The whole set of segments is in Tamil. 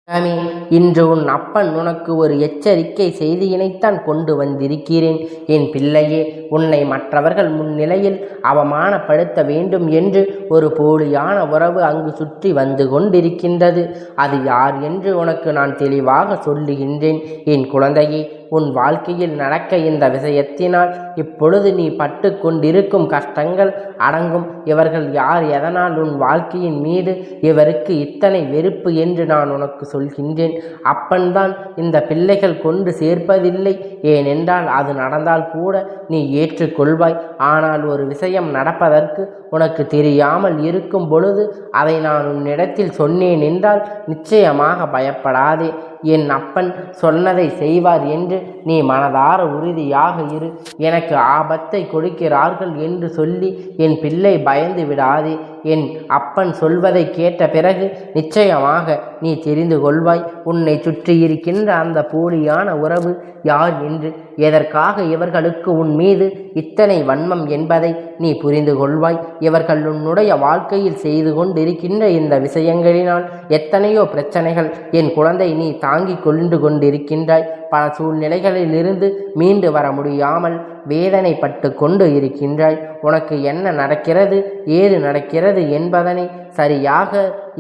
சாமி, இன்று உன் அப்பன் உனக்கு ஒரு எச்சரிக்கை செய்தியினைத்தான் கொண்டு வந்திருக்கிறேன். என் பிள்ளையே, உன்னை மற்றவர்கள் முன்னிலையில் அவமானப்படுத்த வேண்டும் என்று ஒரு போலியான உறவு அங்கு சுற்றி வந்து கொண்டிருக்கின்றது. அது யார் என்று உனக்கு நான் தெளிவாக சொல்லுகின்றேன். என் குழந்தையே, உன் வாழ்க்கையில் நடக்க இந்த விஷயத்தினால் இப்பொழுது நீ பட்டு கொண்டிருக்கும் கஷ்டங்கள் அடங்கும். இவர்கள் யார், எதனால் உன் வாழ்க்கையின் மீது இவருக்கு இத்தனை வெறுப்பு என்று நான் உனக்கு சொல்கின்றேன். அப்பன்தான் இந்த பிள்ளைகள் கொண்டு சேர்ப்பதில்லை. ஏனென்றால் அது நடந்தால் கூட நீ ஏற்றுக்கொள்வாய். ஆனால் ஒரு விஷயம் நடப்பதற்கு உனக்கு தெரியாமல் இருக்கும் பொழுது அதை நான் உன்னிடத்தில் சொன்னேன் என்றால் நிச்சயமாக பயப்படாதே. என் அப்பன் சொன்னதை செய்வார் என்று நீ மனதார உறுதியாக இரு. எனக்கு ஆபத்தை கொடுக்கிறார்கள் என்று சொல்லி என் பிள்ளை பயந்து விடாதே. என் அப்பன் சொல்வதை கேட்ட பிறகு நிச்சயமாக நீ தெரிந்து கொள்வாய் உன்னை சுற்றி இருக்கின்ற அந்த போலியான உறவு யார் என்று. எதற்காக இவர்களுக்கு உன் மீது இத்தனை வன்மம் என்பதை நீ புரிந்து கொள்வாய். இவர்கள் உன்னுடைய வாழ்க்கையில் செய்து கொண்டிருக்கின்ற இந்த விஷயங்களினால் எத்தனையோ பிரச்சனைகள் என் குழந்தை நீ தாங்கிக் கொண்டிருக்கின்றாய். பல சூழ்நிலைகளிலிருந்து மீண்டு வர முடியாமல் வேதனைப்பட்டு கொண்டு இருக்கின்றாய். உனக்கு என்ன நடக்கிறது, ஏது நடக்கிறது என்பதனை சரியாக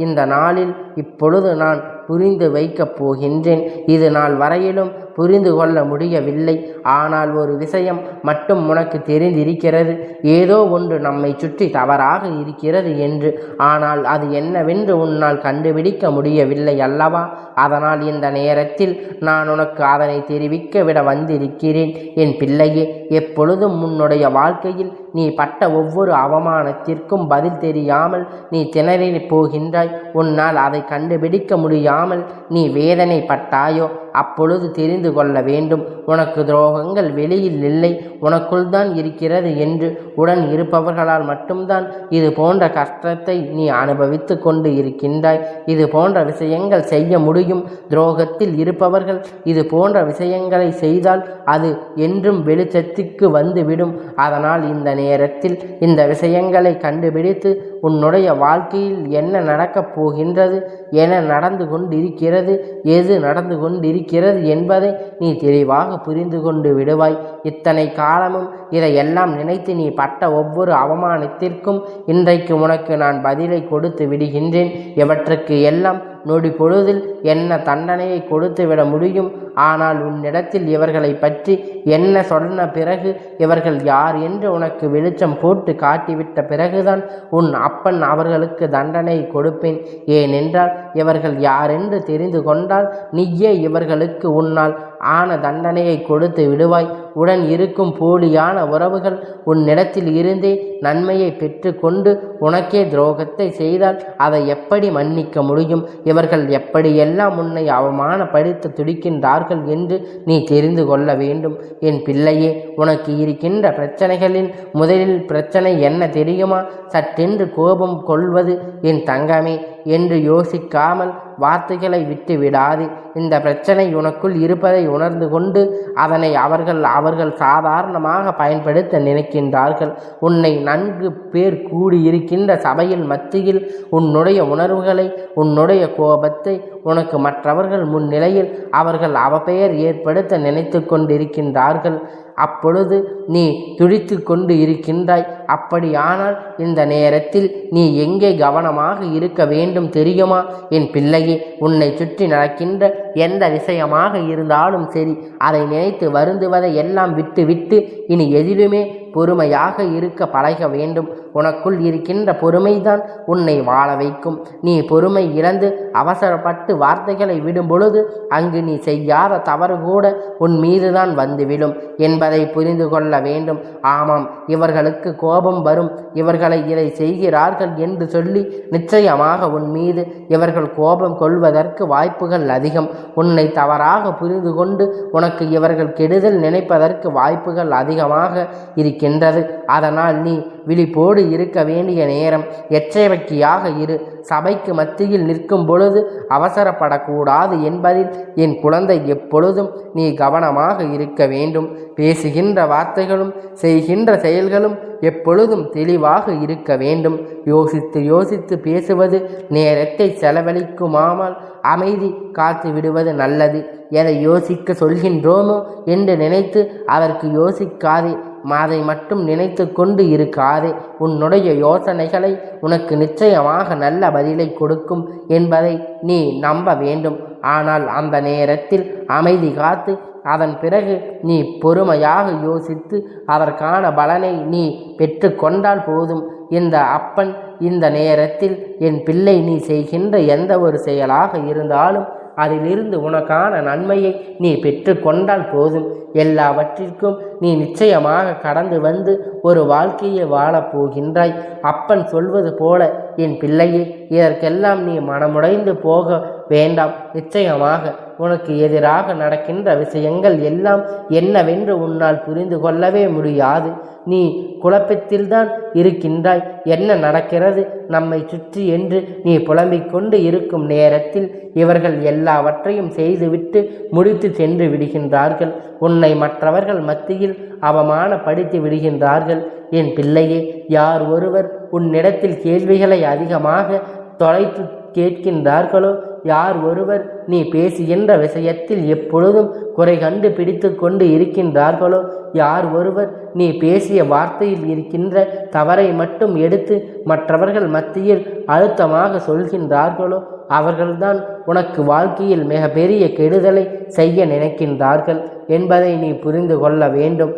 இந்த நாளில் இப்பொழுது நான் புரிந்து வைக்கப் போகின்றேன். இது நாள் வரையிலும் புரிந்து கொள்ள முடியவில்லை. ஆனால் ஒரு விஷயம் மட்டும் உனக்கு தெரிந்திருக்கிறது. ஏதோ ஒன்று நம்மை சுற்றி தவறாக இருக்கிறது என்று. ஆனால் அது என்னவென்று உன்னால் கண்டுபிடிக்க முடியவில்லை அல்லவா? அதனால் இந்த நேரத்தில் நான் உனக்கு அதனை தெரிவிக்க விட வந்திருக்கிறேன். என் பிள்ளையே, எப்பொழுதும் உன்னுடைய வாழ்க்கையில் நீ பட்ட ஒவ்வொரு அவமானத்திற்கும் பதில் தெரியாமல் நீ திணறி போகின்றாய். உன்னால் அதை கண்டுபிடிக்க முடியாமல் நீ வேதனைப்பட்டாயோ அப்பொழுது தெரிந்து கொள்ள வேண்டும், உனக்கு துரோகங்கள் வெளியில் இல்லை, உனக்குள் தான் இருக்கிறது என்று. உடன் இருப்பவர்களால் மட்டும்தான் இது போன்ற கஷ்டத்தை நீ அனுபவித்து கொண்டு இருக்கின்றாய். இது போன்ற விஷயங்கள் செய்ய முடியும். துரோகத்தில் இருப்பவர்கள் இது போன்ற விஷயங்களை செய்தால் அது என்றும் வெளிச்சத்துக்கு வந்துவிடும். அதனால் இந்த நேரத்தில் இந்த விஷயங்களை கண்டுபிடித்து உன்னுடைய வாழ்க்கையில் என்ன நடக்கப் போகின்றது, என நடந்து கொண்டிருக்கிறது, எது நடந்து கொண்டிருக்கிறது என்பதை நீ தெளிவாக புரிந்து கொண்டு விடுவாய். இத்தனை காலமும் இதையெல்லாம் நினைத்து நீ பட்ட ஒவ்வொரு அவமானத்திற்கும் இன்றைக்கு உனக்கு நான் பதிலை கொடுத்து விடுகின்றேன். இவற்றுக்கு எல்லாம் நொடி பொழுதில் என்ன தண்டனையை கொடுத்து விட முடியும். ஆனால் உன்னிடத்தில் இவர்களை பற்றி என்ன சொன்ன பிறகு, இவர்கள் யார் என்று உனக்கு வெளிச்சம் போட்டு காட்டிவிட்ட பிறகுதான் உன் அப்பன் அவர்களுக்கு தண்டனை கொடுப்பேன். ஏனென்றால் இவர்கள் யாரென்று தெரிந்து கொண்டால் நீயே இவர்களுக்கு உன்னால் ஆன தண்டனையை கொடுத்து விடுவாய். உடன் இருக்கும் போலியான உறவுகள் உன்னிடத்தில் இருந்தே நன்மையை பெற்று கொண்டு உனக்கே துரோகத்தை செய்தால் அதை எப்படி மன்னிக்க முடியும்? இவர்கள் எப்படியெல்லாம் உன்னை அவமானப்படுத்த துடிக்கின்றார்கள் என்று நீ தெரிந்து கொள்ள வேண்டும். என் பிள்ளையே, உனக்கு இருக்கின்ற பிரச்சனைகளின் முதலில் பிரச்சனை என்ன தெரியுமா? சட்டென்று கோபம் கொள்வது. என் தங்கமே என்று யோசிக்காமல் வார்த்தைகளை விட்டு விடாது. இந்த பிரச்சனை உனக்குள் இருப்பதை உணர்ந்து கொண்டு அதனை அவர்கள் சாதாரணமாக பயன்படுத்த நினைக்கின்றார்கள். உன்னை நன்கு பேர் கூடியிருக்கின்ற சபையில் மத்தியில் உன்னுடைய உணர்வுகளை, உன்னுடைய கோபத்தை உனக்கு மற்றவர்கள் முன்னிலையில் அவர்கள் அவப்பெயர் ஏற்படுத்த நினைத்து கொண்டிருக்கின்றார்கள். அப்பொழுது நீ துடித்து கொண்டு இருக்கின்றாய். அப்படியானால் இந்த நேரத்தில் நீ எங்கே கவனமாக இருக்க வேண்டும் தெரியுமா? என் பிள்ளையே, உன்னை சுற்றி நடக்கின்ற எந்த விஷயமாக இருந்தாலும் சரி, அதை நினைத்து வருந்துவதை எல்லாம் விட்டு இனி எதிலுமே பொறுமையாக இருக்க பழக வேண்டும். உனக்குள் இருக்கின்ற பொறுமைதான் உன்னை வாழ வைக்கும். நீ பொறுமை இழந்து அவசரப்பட்டு வார்த்தைகளை விடும் பொழுது அங்கு நீ செய்யாத தவறு கூட உன் மீதுதான் வந்துவிடும் என்பதை புரிந்து கொள்ள வேண்டும். ஆமாம், இவர்களுக்கு கோபம் வரும். இவர்களை இதை செய்கிறார்கள் என்று சொல்லி நிச்சயமாக உன் மீது இவர்கள் கோபம் கொள்வதற்கு வாய்ப்புகள் அதிகம். உன்னை தவறாக புரிந்து கொண்டு உனக்கு இவர்கள் கெடுதல் நினைப்பதற்கு வாய்ப்புகள் அதிகமாக இருக்கின்றது. அதனால் நீ விழிப்போடு இருக்க வேண்டிய நேரம். எச்சரிக்கையாக இரு. சபைக்கு மத்தியில் நிற்கும் பொழுது அவசரப்படக்கூடாது என்பதில் என் குழந்தை எப்பொழுதும் நீ கவனமாக இருக்க வேண்டும். பேசுகின்ற வார்த்தைகளும் செய்கின்ற செயல்களும் எப்பொழுதும் தெளிவாக இருக்க வேண்டும். யோசித்து யோசித்து பேசுவது நேரத்தை செலவழிக்குமாமல் அமைதி காத்து விடுவது நல்லது. எதை யோசிக்க சொல்கின்றோமோ என்று நினைத்து அதற்கு யோசிக்காதே. அதை மட்டும் நினைத்து கொண்டு இருக்காதே. உன்னுடைய யோசனைகளை உனக்கு நிச்சயமாக நல்ல பதிலை கொடுக்கும் என்பதை நீ நம்ப வேண்டும். ஆனால் அந்த நேரத்தில் அமைதி காத்து அதன் பிறகு நீ பொறுமையாக யோசித்து அதற்கான பலனை நீ பெற்று கொண்டால் போதும். இந்த அப்பன் இந்த நேரத்தில் என் பிள்ளை நீ செய்கின்ற எந்த ஒரு செயலாக இருந்தாலும் அதிலிருந்து உனக்கான நன்மையை நீ பெற்று கொண்டால் போதும். எல்லாவற்றிற்கும் நீ நிச்சயமாக கடந்து வந்து ஒரு வாழ்க்கையை வாழப்போகின்றாய். அப்பன் சொல்வது போல என் பிள்ளையே, இதற்கெல்லாம் நீ மனமுடைந்து போக வேண்டாம். நிச்சயமாக உனக்கு எதிராக நடக்கின்ற விஷயங்கள் எல்லாம் என்னவென்று உன்னால் புரிந்து கொள்ளவே முடியாது. நீ குழப்பத்தில்தான் இருக்கின்றாய். என்ன நடக்கிறது நம்மை சுற்றி என்று நீ புலம்பிக் கொண்டு இருக்கும் நேரத்தில் இவர்கள் எல்லாவற்றையும் செய்துவிட்டு முடித்து சென்று விடுகின்றார்கள். உன்னை மற்றவர்கள் மத்தியில் அவமானப்படுத்தி விடுகின்றார்கள். என் பிள்ளையே, யார் ஒருவர் உன்னிடத்தில் கேள்விகளை அதிகமாக தொலைத்து கேட்கின்றார்களோ, யார் ஒருவர் நீ பேசுகின்ற விஷயத்தில் எப்பொழுதும் குறை கண்டு பிடித்து கொண்டு இருக்கின்றார்களோ, யார் ஒருவர் நீ பேசிய வார்த்தையில் இருக்கின்ற தவறை மட்டும் எடுத்து மற்றவர்கள் மத்தியில் அழுத்தமாக சொல்கின்றார்களோ, அவர்கள்தான் உனக்கு வாழ்க்கையில் மிக பெரிய கெடுதலை செய்ய நினைக்கின்றார்கள் என்பதை நீ புரிந்து கொள்ள வேண்டும்.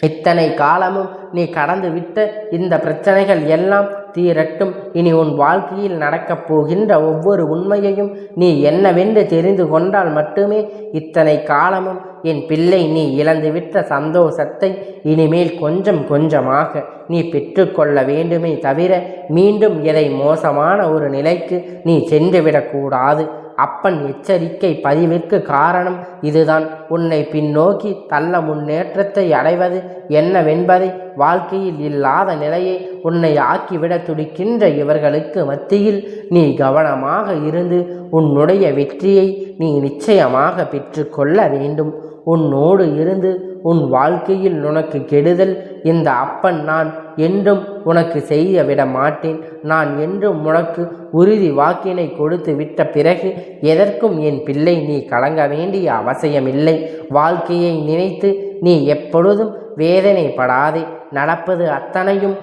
இத்தனை காலமும் நீ கடந்து விட்ட இந்த பிரச்சனைகள் எல்லாம் தீரட்டும். இனி உன் வாழ்க்கையில் நடக்கப் போகின்ற ஒவ்வொரு உண்மையையும் நீ என்னவென்று தெரிந்து கொண்டால் மட்டுமே இத்தனை காலமும் என் பிள்ளை நீ இழந்துவிட்ட சந்தோஷத்தை இனிமேல் கொஞ்சம் கொஞ்சமாக நீ பெற்றுக்கொள்ள வேண்டுமே தவிர மீண்டும் எதை மோசமான ஒரு நிலைக்கு நீ சென்றுவிடக்கூடாது. அப்பன் எச்சரிக்கை பதிவிற்கு காரணம் இதுதான். உன்னை பின்னோக்கி தள்ள முன்னேற்றத்தை அடைவது என்னவென்பதை, வாழ்க்கையில் இல்லாத நிலையை உன்னை ஆக்கிவிட துடிக்கின்ற இவர்களுக்கு மத்தியில் நீ கவனமாக இருந்து உன்னுடைய வெற்றியை நீ நிச்சயமாக பெற்றுக்கொள்ள வேண்டும். உன்னோடு இருந்து உன் வாழ்க்கையில் உனக்கு கெடுதல் இந்த அப்பன் நான் என்றும் உனக்கு செய்ய விட மாட்டேன். நான் என்றும் உனக்கு உறுதி வாக்கினை கொடுத்து விட்ட பிறகு எதற்கும் என் பிள்ளை நீ கலங்க வேண்டிய அவசியமில்லை. வாழ்க்கையை நினைத்து நீ எப்பொழுதும் வேதனைப்படாதே. நடப்பது அத்தனையும்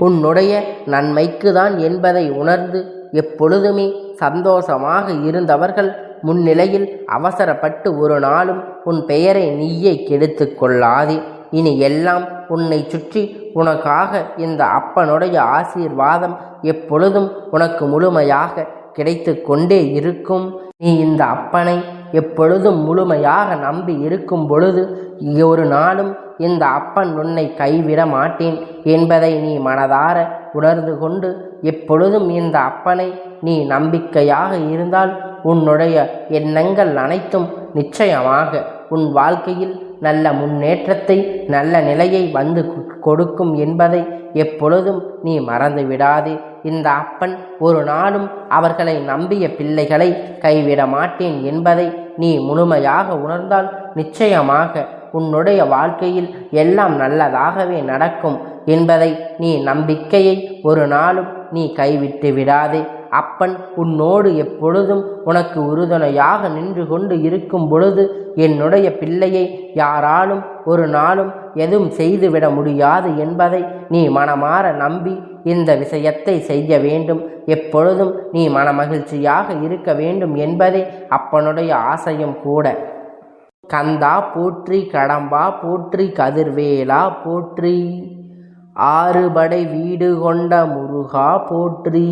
உன்னுடைய நன்மைக்கு தான் என்பதை உணர்ந்து எப்பொழுதுமே சந்தோஷமாக இருந்தவர்கள் முன்னிலையில் அவசரப்பட்டு ஒரு நாளும் உன் பெயரை நீயே கெடுத்து கொள்ளாதே. இனி எல்லாம் உன்னை சுற்றி உனக்காக இந்த அப்பனுடைய ஆசீர்வாதம் எப்பொழுதும் உனக்கு முழுமையாக கிடைத்து கொண்டே இருக்கும். நீ இந்த அப்பனை எப்பொழுதும் முழுமையாக நம்பி இருக்கும் பொழுது ஒரு நாளும் இந்த அப்பன் உன்னை கைவிட மாட்டேன் என்பதை நீ மனதார உணர்ந்து கொண்டு எப்பொழுதும் இந்த அப்பனை நீ நம்பிக்கையாக இருந்தால் உன்னுடைய எண்ணங்கள் அனைத்தும் நிச்சயமாக உன் வாழ்க்கையில் நல்ல முன்னேற்றத்தை நல்ல நிலையை வந்து கொடுக்கும் என்பதை எப்பொழுதும் நீ மறந்து விடாதே. இந்த அப்பன் ஒரு நாளும் அவர்களை நம்பிய பிள்ளைகளை கைவிட மாட்டேன் என்பதை நீ முழுமையாக உணர்ந்தால் நிச்சயமாக உன்னுடைய வாழ்க்கையில் எல்லாம் நல்லதாகவே நடக்கும் என்பதை நீ நம்பிக்கையை ஒரு நாளும் நீ கைவிட்டு விடாதே. அப்பன் உன்னோடு எப்பொழுதும் உனக்கு உறுதுணையாக நின்று கொண்டு இருக்கும் பொழுது என்னுடைய பிள்ளையை யாராலும் ஒரு நாளும் எதுவும் செய்துவிட முடியாது என்பதை நீ மனமாற நம்பி இந்த விஷயத்தை செய்ய வேண்டும். எப்பொழுதும் நீ மனமகிழ்ச்சியாக இருக்க வேண்டும் என்பதே அப்பனுடைய ஆசையும் கூட. கந்தா போற்றி, கடம்பா போற்றி, கதிர்வேலா போற்றி, ஆறுபடை வீடு கொண்ட முருகா போற்றி.